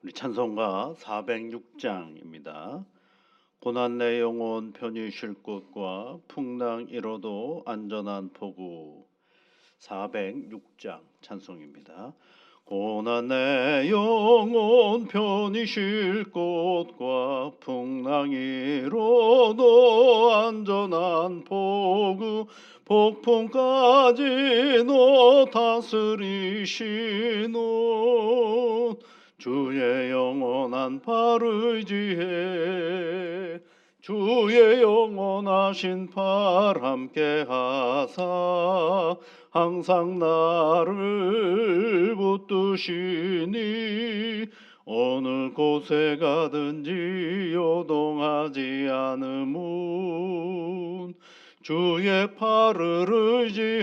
우리 찬송가 406장입니다. 고난 내 영혼 편히 쉴 곳과 풍랑 이뤄도 안전한 포구. 406장 찬송입니다. 고난 내 영혼 편히 쉴 곳과 풍랑 이뤄도 안전한 포구. 폭풍까지 너 다스리시노 주의 영원한 팔 의지해 주의 영원하신 팔 함께 하사 항상 나를 붙드시니 어느 곳에 가든지 요동하지 않음은 주의 팔을 의지함이라.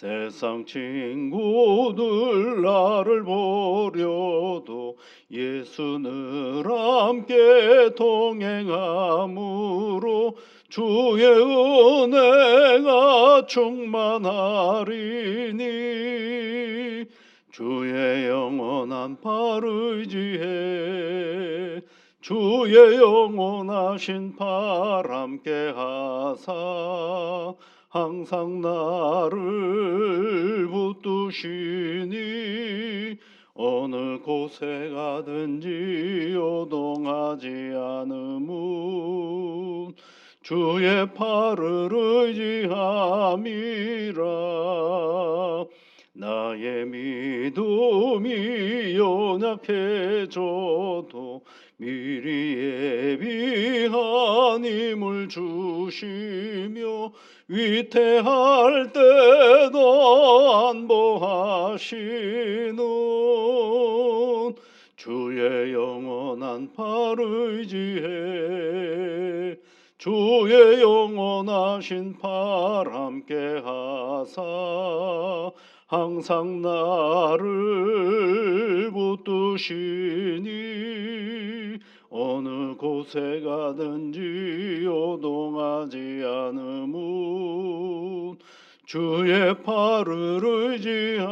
세상 친구들 나를 버려도 예수는 함께 동행함으로 주의 은혜가 충만하리니 주의 영원한 팔 의지해 주의 영원하신 팔 함께 하사 항상 나를 붙드시니 어느 곳에 가든지 요동하지 않음은 주의 팔을 의지함이라. 나의 믿음이 연약해져도 미리 예비한 힘을 주시며 위태할 때도 안보하시는 주의 영원한 팔 의지해 주의 영원하신 팔 함께 하사 항상 나를 붙드시니 어느 곳에 가든지 요동하지 않음은 주의 팔을 의지함이라.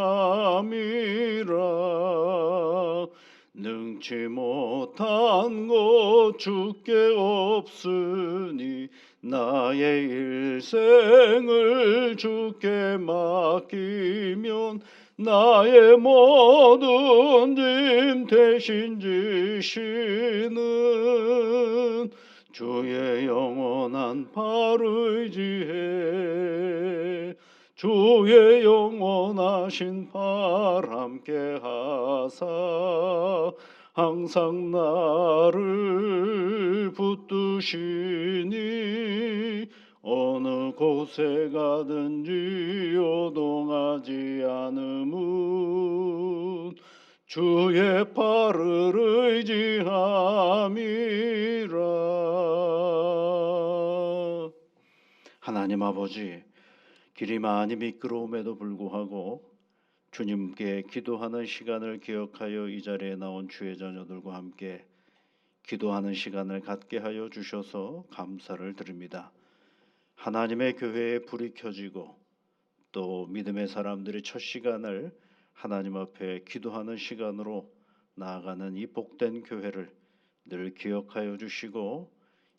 능치 못한 것 주께 없으니 나의 일생을 주께 맡기면 나의 모든 짐 대신 지시는 주의 영원한 팔 의지해 주의 영원하신 팔 함께 하사 항상 나를 붙드시니 어느 곳에 가든지 요동하지 않음은 주의 팔을 의지함이라. 하나님 아버지, 길이 많이 미끄러움에도 불구하고 주님께 기도하는 시간을 기억하여 이 자리에 나온 주의 자녀들과 함께 기도하는 시간을 갖게 하여 주셔서 감사를 드립니다. 하나님의 교회에 불이 켜지고 또 믿음의 사람들이 첫 시간을 하나님 앞에 기도하는 시간으로 나아가는 이 복된 교회를 늘 기억하여 주시고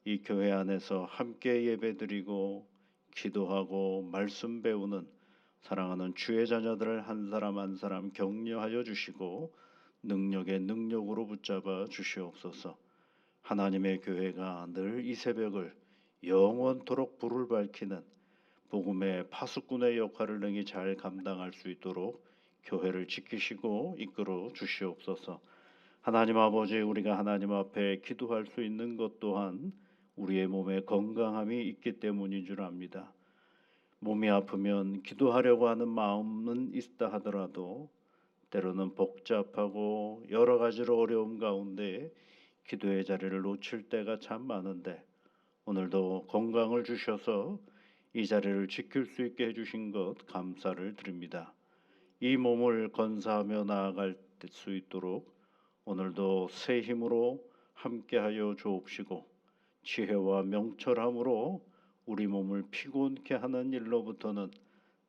이 교회 안에서 함께 예배드리고 기도하고 말씀 배우는 사랑하는 주의 자녀들을 한 사람 한 사람 격려하여 주시고 능력의 능력으로 붙잡아 주시옵소서. 하나님의 교회가 늘 이 새벽을 영원토록 불을 밝히는 복음의 파수꾼의 역할을 능히 잘 감당할 수 있도록 교회를 지키시고 이끌어 주시옵소서. 하나님 아버지, 우리가 하나님 앞에 기도할 수 있는 것 또한 우리의 몸에 건강함이 있기 때문인 줄 압니다. 몸이 아프면 기도하려고 하는 마음은 있다 하더라도 때로는 복잡하고 여러 가지로 어려움 가운데 기도의 자리를 놓칠 때가 참 많은데 오늘도 건강을 주셔서 이 자리를 지킬 수 있게 해주신 것 감사를 드립니다. 이 몸을 건사하며 나아갈 수 있도록 오늘도 새 힘으로 함께하여 주옵시고 지혜와 명철함으로 우리 몸을 피곤케 하는 일로부터는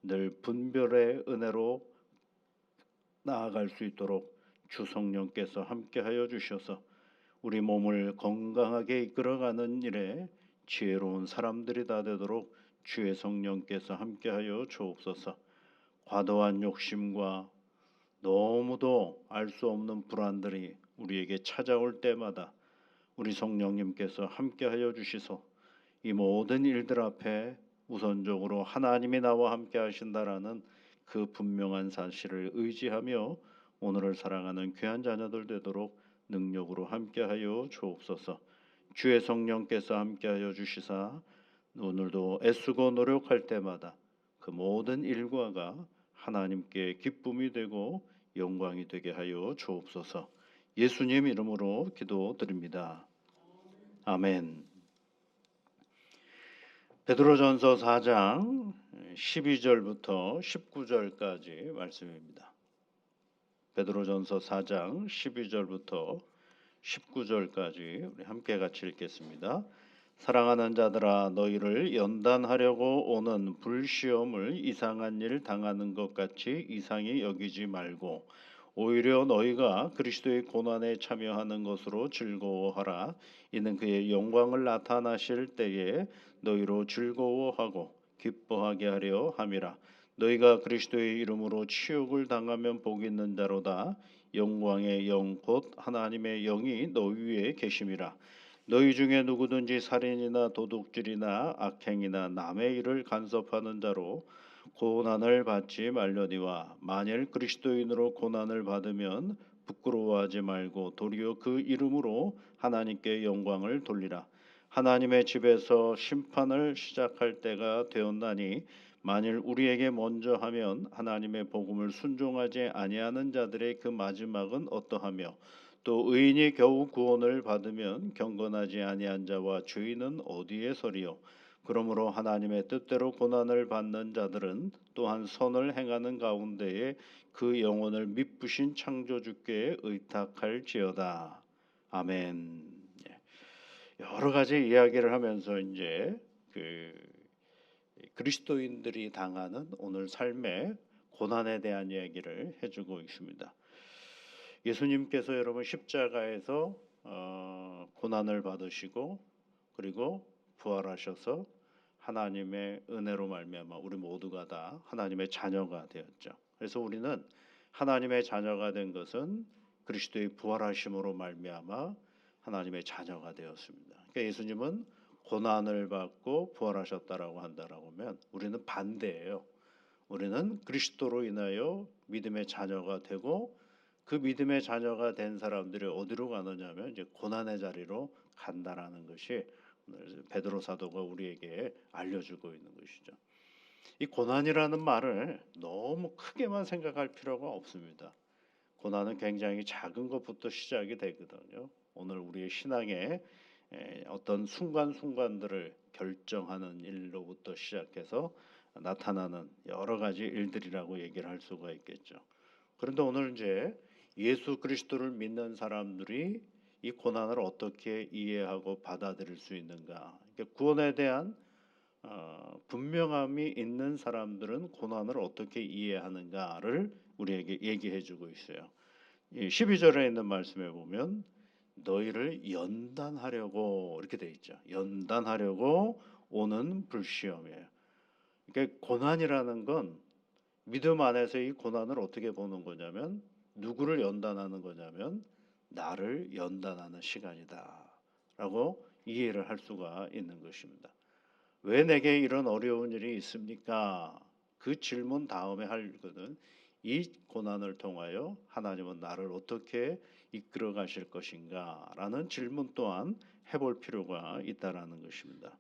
늘 분별의 은혜로 나아갈 수 있도록 주 성령께서 함께하여 주셔서 우리 몸을 건강하게 이끌어가는 일에 지혜로운 사람들이 다 되도록 주의 성령께서 함께하여 주옵소서. 과도한 욕심과 너무도 알 수 없는 불안들이 우리에게 찾아올 때마다 우리 성령님께서 함께하여 주시소. 이 모든 일들 앞에 우선적으로 하나님이 나와 함께 하신다라는 그 분명한 사실을 의지하며 오늘을 살아가는 귀한 자녀들 되도록 능력으로 함께하여 주옵소서. 주의 성령께서 함께하여 주시사 오늘도 애쓰고 노력할 때마다 그 모든 일과가 하나님께 기쁨이 되고 영광이 되게 하여 주옵소서. 예수님 이름으로 기도드립니다. 아멘. 베드로전서 4장 12절부터 19절까지 말씀입니다. 베드로전서 4장 12절부터 19절까지 우리 함께 같이 읽겠습니다. 사랑하는 자들아, 너희를 연단하려고 오는 불시험을 이상한 일 당하는 것 같이 이상히 여기지 말고 오히려 너희가 그리스도의 고난에 참여하는 것으로 즐거워하라. 이는 그의 영광을 나타나실 때에 너희로 즐거워하고 기뻐하게 하려 함이라. 너희가 그리스도의 이름으로 치욕을 당하면 복 있는 자로다. 영광의 영 곧 하나님의 영이 너희 위에 계심이라. 너희 중에 누구든지 살인이나 도둑질이나 악행이나 남의 일을 간섭하는 자로 고난을 받지 말려니와 만일 그리스도인으로 고난을 받으면 부끄러워하지 말고 도리어 그 이름으로 하나님께 영광을 돌리라. 하나님의 집에서 심판을 시작할 때가 되었나니 만일 우리에게 먼저 하면 하나님의 복음을 순종하지 아니하는 자들의 그 마지막은 어떠하며 또 의인이 겨우 구원을 받으면 경건하지 아니한 자와 주인은 어디에 서리요. 그러므로 하나님의 뜻대로 고난을 받는 자들은 또한 선을 행하는 가운데에 그 영혼을 미쁘신 창조주께 의탁할지어다. 아멘. 여러 가지 이야기를 하면서 이제 그리스도인들이 당하는 오늘 삶의 고난에 대한 이야기를 해주고 있습니다. 예수님께서 여러분 십자가에서 고난을 받으시고 그리고 부활하셔서 하나님의 은혜로 말미암아 우리 모두가 다 하나님의 자녀가 되었죠. 그래서 우리는 하나님의 자녀가 된 것은 그리스도의 부활하심으로 말미암아 하나님의 자녀가 되었습니다. 그러니까 예수님은 고난을 받고 부활하셨다라고 한다라고 하면 우리는 반대예요. 우리는 그리스도로 인하여 믿음의 자녀가 되고 그 믿음의 자녀가 된 사람들이 어디로 가느냐면 이제 고난의 자리로 간다라는 것이 오늘 베드로 사도가 우리에게 알려주고 있는 것이죠. 이 고난이라는 말을 너무 크게만 생각할 필요가 없습니다. 고난은 굉장히 작은 것부터 시작이 되거든요. 오늘 우리의 신앙의 어떤 순간순간들을 결정하는 일로부터 시작해서 나타나는 여러 가지 일들이라고 얘기를 할 수가 있겠죠. 그런데 오늘 이제 예수 그리스도를 믿는 사람들이 이 고난을 어떻게 이해하고 받아들일 수 있는가? 그러니까 구원에 대한 분명함이 있는 사람들은 고난을 어떻게 이해하는가를 우리에게 얘기해주고 있어요. 12절에 있는 말씀에 보면 너희를 연단하려고 이렇게 돼 있죠. 연단하려고 오는 불시험이에요. 그러니까 고난이라는 건 믿음 안에서 이 고난을 어떻게 보는 거냐면 누구를 연단하는 거냐면 나를 연단하는 시간이다라고 이해를 할 수가 있는 것입니다. 왜 내게 이런 어려운 일이 있습니까? 그 질문 다음에 할 것은 이 고난을 통하여 하나님은 나를 어떻게 이끌어 가실 것인가 라는 질문 또한 해볼 필요가 있다라는 것입니다.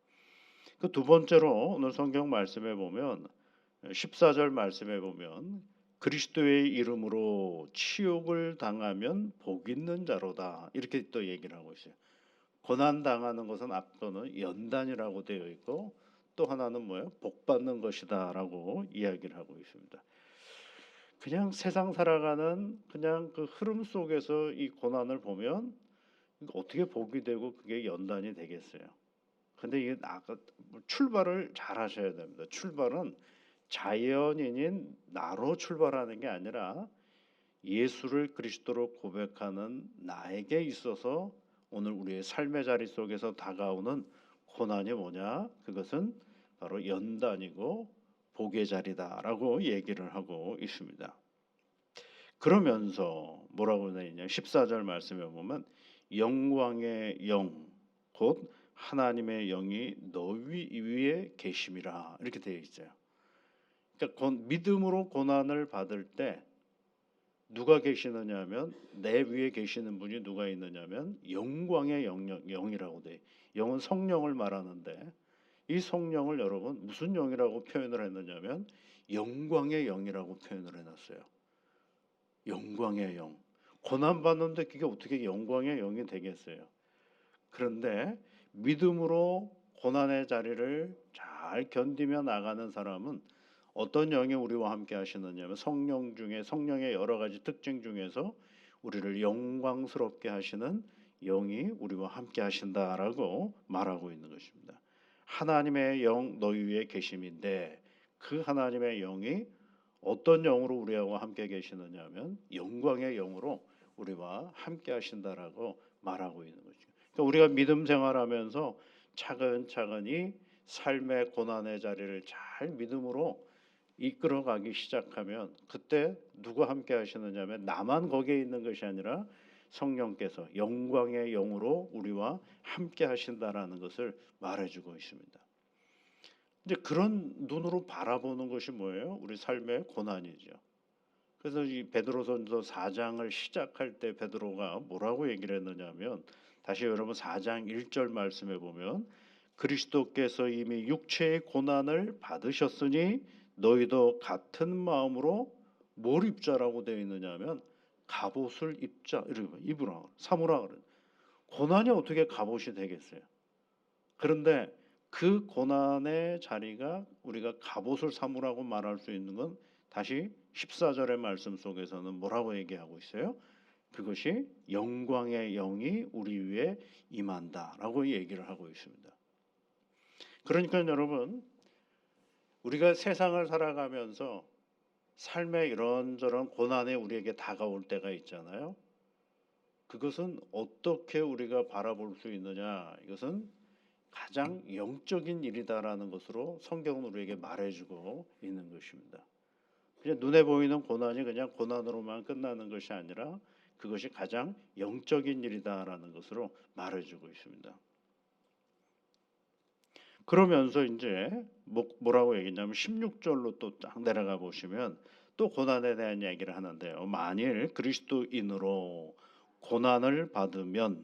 그 두 번째로 오늘 성경 말씀에 보면 14절 말씀에 보면 그리스도의 이름으로 치욕을 당하면 복 있는 자로다 이렇게 또 얘기를 하고 있어요. 고난 당하는 것은 앞서는 연단이라고 되어 있고 또 하나는 뭐예요? 복 받는 것이다라고 이야기를 하고 있습니다. 그냥 세상 살아가는 그냥 그 흐름 속에서 이 고난을 보면 어떻게 복이 되고 그게 연단이 되겠어요. 근데 이게 아까 출발을 잘 하셔야 됩니다. 출발은 자연인인 나로 출발하는 게 아니라 예수를 그리스도로 고백하는 나에게 있어서 오늘 우리의 삶의 자리 속에서 다가오는 고난이 뭐냐? 그것은 바로 연단이고 복의 자리다라고 얘기를 하고 있습니다. 그러면서 뭐라고 되느냐? 14절 말씀에 보면 영광의 영 곧 하나님의 영이 너희 위에 계심이라 이렇게 되어 있어요. 그러니까 믿음으로 고난을 받을 때 누가 계시느냐면 내 위에 계시는 분이 누가 있느냐면 영광의 영이라고 돼. 영은 성령을 말하는데 이 성령을 여러분 무슨 영이라고 표현을 했느냐면 영광의 영이라고 표현을 해놨어요. 영광의 영. 고난 받는데 그게 어떻게 영광의 영이 되겠어요? 그런데 믿음으로 고난의 자리를 잘 견디며 나가는 사람은 어떤 영이 우리와 함께 하시느냐면 성령 중에 성령의 여러 가지 특징 중에서 우리를 영광스럽게 하시는 영이 우리와 함께 하신다라고 말하고 있는 것입니다. 하나님의 영 너희 위에 계심인데 그 하나님의 영이 어떤 영으로 우리와 함께 계시느냐면 영광의 영으로 우리와 함께 하신다라고 말하고 있는 거죠. 그러니까 우리가 믿음 생활하면서 차근차근히 삶의 고난의 자리를 잘 믿음으로 이끌어가기 시작하면 그때 누가 함께 하시느냐면 나만 거기에 있는 것이 아니라 성령께서 영광의 영으로 우리와 함께 하신다라는 것을 말해주고 있습니다. 이제 그런 눈으로 바라보는 것이 뭐예요? 우리 삶의 고난이죠. 그래서 이 베드로전서 4장을 시작할 때 베드로가 뭐라고 얘기를 했느냐면 다시 여러분 4장 1절 말씀해 보면 그리스도께서 이미 육체의 고난을 받으셨으니 너희도 같은 마음으로 뭘 입자라고 되어 있느냐면 갑옷을 입자 입으라 삼으라 그래. 고난이 어떻게 갑옷이 되겠어요? 그런데 그 고난의 자리가 우리가 갑옷을 삼으라고 말할 수 있는 건 다시 14절의 말씀 속에서는 뭐라고 얘기하고 있어요? 그것이 영광의 영이 우리 위에 임한다라고 얘기를 하고 있습니다. 그러니까 여러분 우리가 세상을 살아가면서 삶의 이런저런 고난이 우리에게 다가올 때가 있잖아요. 그것은 어떻게 우리가 바라볼 수 있느냐? 이것은 가장 영적인 일이다라는 것으로 성경은 우리에게 말해주고 있는 것입니다. 그냥 눈에 보이는 고난이 그냥 고난으로만 끝나는 것이 아니라 그것이 가장 영적인 일이다라는 것으로 말해주고 있습니다. 그러면서 이제 뭐라고 얘기했냐면 16절로 또 딱 내려가 보시면 또 고난에 대한 얘기를 하는데요. 만일 그리스도인으로 고난을 받으면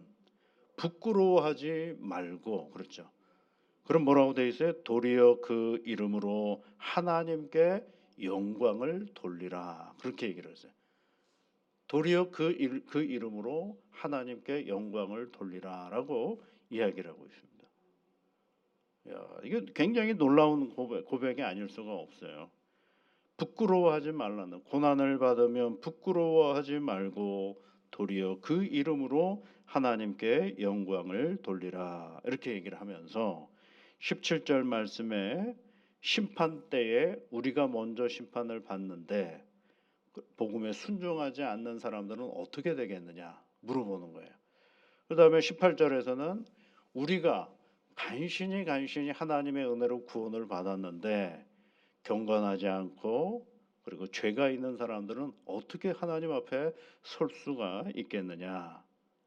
부끄러워하지 말고 그렇죠. 그럼 뭐라고 돼 있어요? 도리어 그 이름으로 하나님께 영광을 돌리라 그렇게 얘기를 했어요. 도리어 그 이름으로 하나님께 영광을 돌리라라고 이야기를 하고 있습니다. 야, 이게 굉장히 놀라운 고백이 아닐 수가 없어요. 부끄러워하지 말라는 고난을 받으면 부끄러워하지 말고 도리어 그 이름으로 하나님께 영광을 돌리라 이렇게 얘기를 하면서 17절 말씀에 심판 때에 우리가 먼저 심판을 받는데 복음에 순종하지 않는 사람들은 어떻게 되겠느냐 물어보는 거예요. 그 다음에 18절에서는 우리가 간신히 하나님의 은혜로 구원을 받았는데 경건하지 않고 그리고 죄가 있는 사람들은 어떻게 하나님 앞에 설 수가 있겠느냐.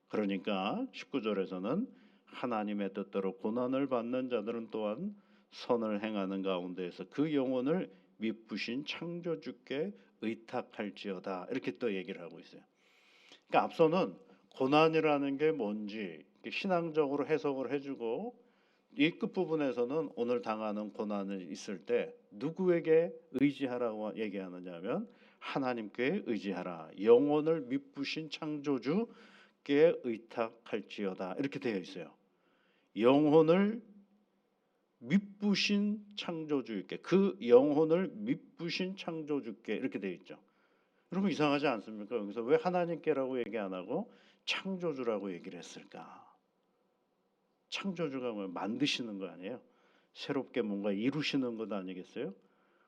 그러니까 19절에서는 하나님의 뜻대로 고난을 받는 자들은 또한 선을 행하는 가운데에서 그 영혼을 미쁘신 창조주께 의탁할지어다 이렇게 또 얘기를 하고 있어요. 그러니까 앞서는 고난이라는 게 뭔지 신앙적으로 해석을 해주고 이 끝부분에서는 오늘 당하는 고난이 있을 때 누구에게 의지하라고 얘기하느냐면 하나님께 의지하라. 영혼을 미쁘신 창조주께 의탁할지어다 이렇게 되어 있어요. 영혼을 미쁘신 창조주께 그 영혼을 미쁘신 창조주께 이렇게 되어 있죠. 여러분 이상하지 않습니까? 여기서 왜 하나님께라고 얘기 안 하고 창조주라고 얘기를 했을까? 창조주가 뭐 만드시는 거 아니에요? 새롭게 뭔가 이루시는 것 아니겠어요?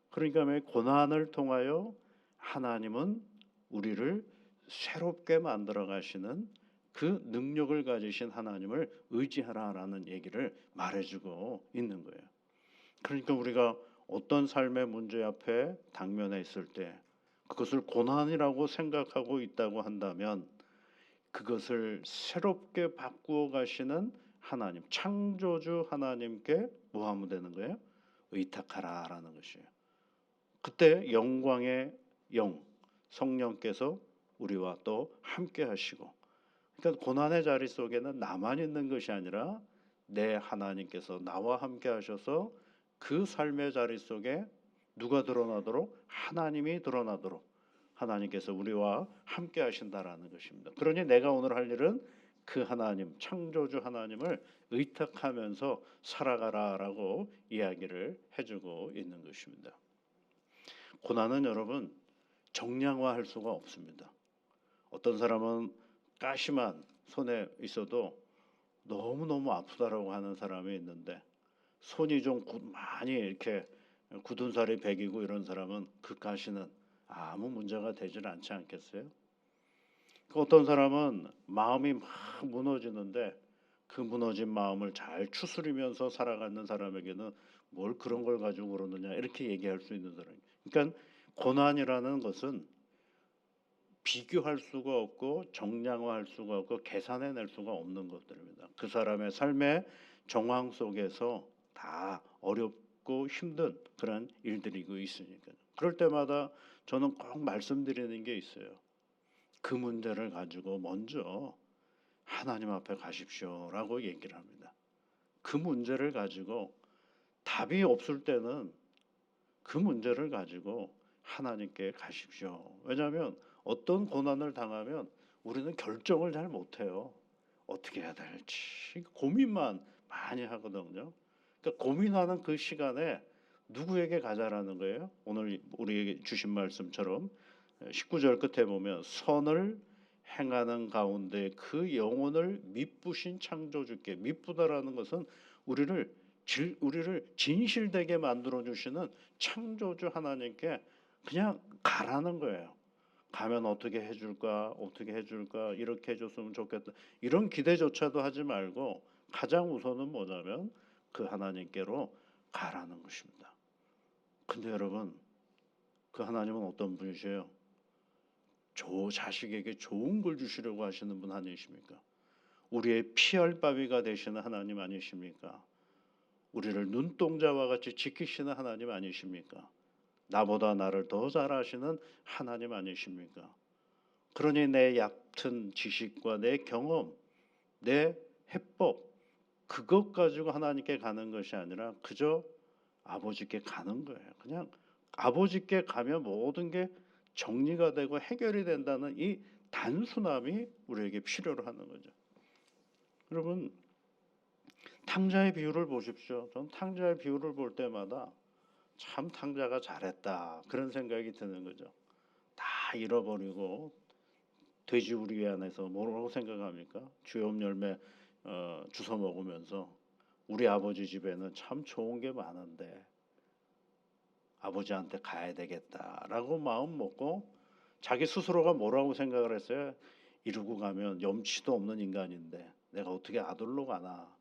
그러니까 왜 고난을 통하여 하나님은 우리를 새롭게 만들어 가시는 그 능력을 가지신 하나님을 의지하라라는 얘기를 말해주고 있는 거예요. 그러니까 우리가 어떤 삶의 문제 앞에 당면해 있을 때 그것을 고난이라고 생각하고 있다고 한다면 그것을 새롭게 바꾸어 가시는 하나님, 창조주 하나님께 뭐 하면 되는 거예요? 의탁하라라는 것이에요. 그때 영광의 영, 성령께서 우리와 또 함께 하시고, 그러니까 고난의 자리 속에는 나만 있는 것이 아니라 내 하나님께서 나와 함께 하셔서 그 삶의 자리 속에 누가 드러나도록? 하나님이 드러나도록 하나님께서 우리와 함께 하신다라는 것입니다. 그러니 내가 오늘 할 일은 그 하나님, 창조주 하나님을 의탁하면서 살아가라라고 이야기를 해주고 있는 것입니다. 고난은 여러분 정량화할 수가 없습니다. 어떤 사람은 가시만 손에 있어도 너무너무 아프다라고 하는 사람이 있는데 손이 좀 많이 이렇게 굳은 살이 배기고 이런 사람은 그 가시는 아무 문제가 되질 않지 않겠어요? 어떤 사람은 마음이 막 무너지는데 그 무너진 마음을 잘 추스리면서 살아가는 사람에게는 뭘 그런 걸 가지고 그러느냐 이렇게 얘기할 수 있는 사람이에요. 그러니까 고난이라는 것은 비교할 수가 없고 정량화할 수가 없고 계산해낼 수가 없는 것들입니다. 그 사람의 삶의 정황 속에서 다 어렵고 힘든 그런 일들이고 있으니까요. 그럴 때마다 저는 꼭 말씀드리는 게 있어요. 그 문제를 가지고 먼저 하나님 앞에 가십시오라고 얘기를 합니다. 그 문제를 가지고 답이 없을 때는 그 문제를 가지고 하나님께 가십시오. 왜냐하면 어떤 고난을 당하면 우리는 결정을 잘 못해요. 어떻게 해야 될지 고민만 많이 하거든요. 그러니까 고민하는 그 시간에 누구에게 가자라는 거예요? 오늘 우리에게 주신 말씀처럼 19절 끝에 보면 선을 행하는 가운데 그 영혼을 미쁘신 창조주께, 미쁘다라는 것은 우리를 진실되게 만들어 주시는 창조주 하나님께 그냥 가라는 거예요. 가면 어떻게 해줄까, 어떻게 해줄까, 이렇게 해줬으면 좋겠다, 이런 기대조차도 하지 말고 가장 우선은 뭐냐면 그 하나님께로 가라는 것입니다. 근데 여러분, 그 하나님은 어떤 분이세요? 자식에게 좋은 걸 주시려고 하시는 분 아니십니까? 우리의 피할 바위가 되시는 하나님 아니십니까? 우리를 눈동자와 같이 지키시는 하나님 아니십니까? 나보다 나를 더 잘 아시는 하나님 아니십니까? 그러니 내 얕은 지식과 내 경험, 내 해법, 그것 가지고 하나님께 가는 것이 아니라 그저 아버지께 가는 거예요. 그냥 아버지께 가면 모든 게 정리가 되고 해결이 된다는 이 단순함이 우리에게 필요로 하는 거죠. 여러분, 탕자의 비유를 보십시오. 전 탕자의 비유를 볼 때마다 참 탕자가 잘했다 그런 생각이 드는 거죠. 다 잃어버리고 돼지우리 안에서 뭐라고 생각합니까? 주염 열매 주워 먹으면서 우리 아버지 집에는 참 좋은 게 많은데 아버지한테 가야 되겠다라고 마음 먹고 자기 스스로가 뭐라고 생각을 했어요? 이러고 가면 염치도 없는 인간인데 내가 어떻게 아들로 가나,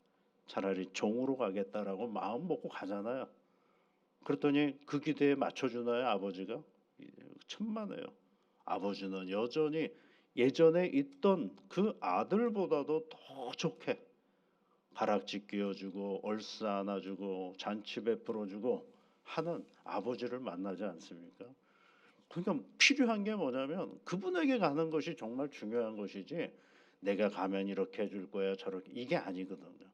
차라리 종으로 가겠다라고 마음 먹고 가잖아요. 그랬더니 그 기대에 맞춰주나요 아버지가? 천만에요. 아버지는 여전히 예전에 있던 그 아들보다도 더 좋게 가락지 끼워주고 얼싸 안아주고 잔치 베풀어주고 하는 아버지를 만나지 않습니까? 그러니까 필요한 게 뭐냐면 그분에게 가는 것이 정말 중요한 것이지 내가 가면 이렇게 해줄 거야 저렇게 이게 아니거든요.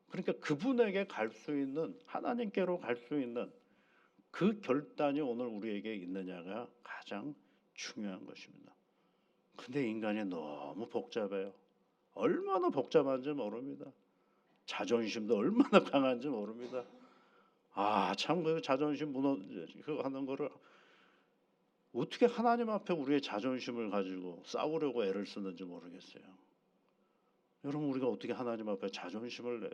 그러니까 그분에게 갈 수 있는, 하나님께로 갈 수 있는 그 결단이 오늘 우리에게 있느냐가 가장 중요한 것입니다. 근데 인간이 너무 복잡해요. 얼마나 복잡한지 모릅니다. 자존심도 얼마나 강한지 모릅니다. 참 그 자존심 그거 하는 거를 어떻게 하나님 앞에 우리의 자존심을 가지고 싸우려고 애를 쓰는지 모르겠어요. 여러분, 우리가 어떻게 하나님 앞에 자존심을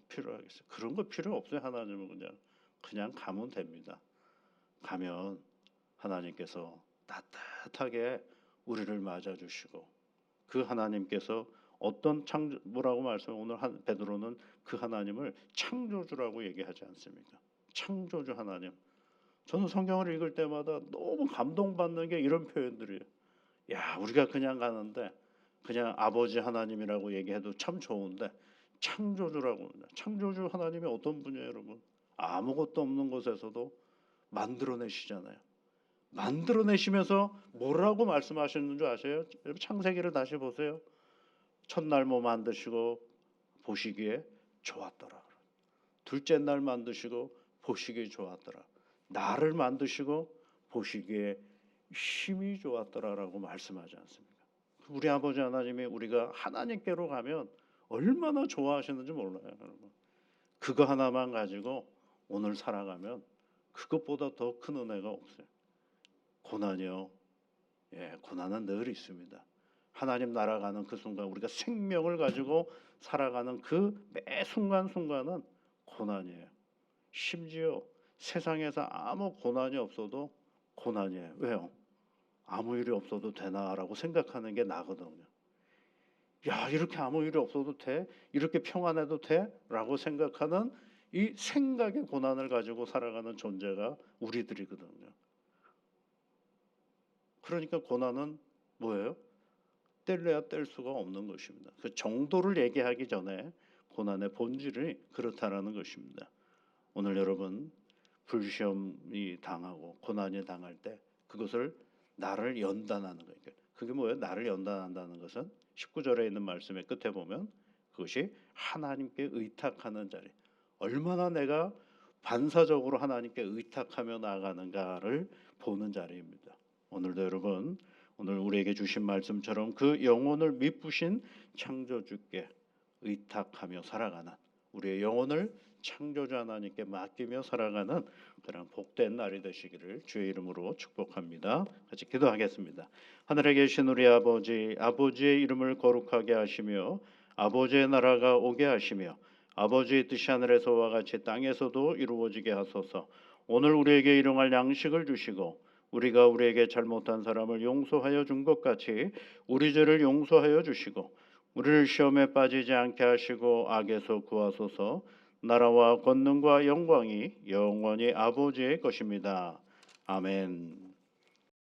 필요하겠어요? 그런 거 필요 없어요. 하나님은 그냥 가면 됩니다. 가면 하나님께서 따뜻하게 우리를 맞아주시고 그 하나님께서 어떤 뭐라고 오늘 베드로는 그 하나님을 창조주라고 얘기하지 않습니까? 창조주 하나님. 저는 성경을 읽을 때마다 너무 감동받는 게 이런 표현들이에요. 야, 우리가 그냥 가는데 그냥 아버지 하나님이라고 얘기해도 참 좋은데 창조주라고. 창조주 하나님이 어떤 분이에요, 여러분? 아무것도 없는 곳에서도 만들어내시잖아요. 만들어내시면서 뭐라고 말씀하시는 줄 아세요? 창세기를 다시 보세요. 첫날 뭐 만드시고 보시기에 좋았더라. 둘째 날 만드시고 보시기에 좋았더라. 나를 만드시고 보시기에 힘이 좋았더라라고 말씀하지 않습니까? 우리 아버지 하나님이 우리가 하나님께로 가면 얼마나 좋아하시는지 몰라요, 여러분. 그거 하나만 가지고 오늘 살아가면 그것보다 더 큰 은혜가 없어요. 고난이요. 고난은 늘 있습니다. 하나님 나라 가는 그 순간 우리가 생명을 가지고 살아가는 그 매 순간순간은 고난이에요. 심지어 세상에서 아무 고난이 없어도 고난이에요. 왜요? 아무 일이 없어도 되나라고 생각하는 게 나거든요. 야, 이렇게 아무 일이 없어도 돼? 이렇게 평안해도 돼? 라고 생각하는 이 생각의 고난을 가지고 살아가는 존재가 우리들이거든요. 그러니까 고난은 뭐예요? 뗄래야 뗄 수가 없는 것입니다. 그 정도를 얘기하기 전에 고난의 본질이 그렇다라는 것입니다. 오늘 여러분 불시험이 당하고 고난이 당할 때 그것을 나를 연단하는 거예요. 그게 뭐예요? 나를 연단한다는 것은 19절에 있는 말씀의 끝에 보면 그것이 하나님께 의탁하는 자리. 얼마나 내가 반사적으로 하나님께 의탁하며 나아가는가를 보는 자리입니다. 오늘도 여러분, 오늘 우리에게 주신 말씀처럼 그 영혼을 미쁘신 창조주께 의탁하며 살아가는 우리의 영혼을 창조주 하나님께 맡기며 살아가는 그런 복된 날이 되시기를 주의 이름으로 축복합니다. 같이 기도하겠습니다. 하늘에 계신 우리 아버지, 아버지의 이름을 거룩하게 하시며 아버지의 나라가 오게 하시며 아버지의 뜻이 하늘에서와 같이 땅에서도 이루어지게 하소서. 오늘 우리에게 일용할 양식을 주시고 우리가 우리에게 잘못한 사람을 용서하여 준 것 같이 우리 죄를 용서하여 주시고 우리를 시험에 빠지지 않게 하시고 악에서 구하소서. 나라와 권능과 영광이 영원히 아버지의 것입니다. 아멘.